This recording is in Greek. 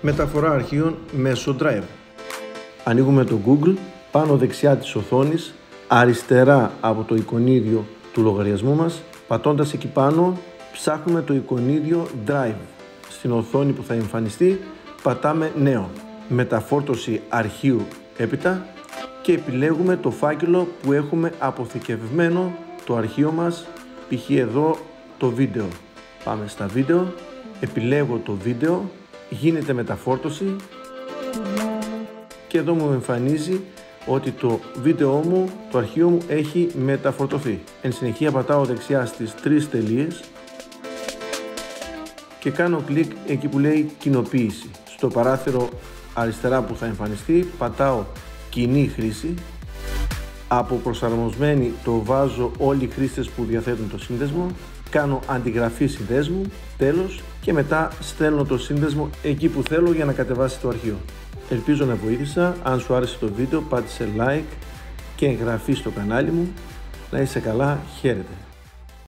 Μεταφορά αρχείων μέσω Drive. Ανοίγουμε το Google, πάνω δεξιά της οθόνης, αριστερά από το εικονίδιο του λογαριασμού μας, πατώντας εκεί πάνω, ψάχνουμε το εικονίδιο Drive. Στην οθόνη που θα εμφανιστεί, πατάμε νέο. Μεταφόρτωση αρχείου έπειτα και επιλέγουμε το φάκελο που έχουμε αποθηκευμένο το αρχείο μας, π.χ. εδώ το βίντεο. Πάμε στα βίντεο, επιλέγω το βίντεο, γίνεται μεταφόρτωση και εδώ μου εμφανίζει ότι το βίντεό μου, το αρχείο μου έχει μεταφορτωθεί. Εν συνεχεία πατάω δεξιά στις 3 τελείες και κάνω κλικ εκεί που λέει κοινοποίηση. Στο παράθυρο αριστερά που θα εμφανιστεί πατάω κοινή χρήση. Από προσαρμοσμένη το βάζω όλοι οι χρήστες που διαθέτουν το σύνδεσμο. Κάνω αντιγραφή συνδέσμου, τέλος, και μετά στέλνω το σύνδεσμο εκεί που θέλω για να κατεβάσει το αρχείο. Ελπίζω να βοήθησα. Αν σου άρεσε το βίντεο, πάτησε like και εγγραφή στο κανάλι μου. Να είσαι καλά, χαίρετε.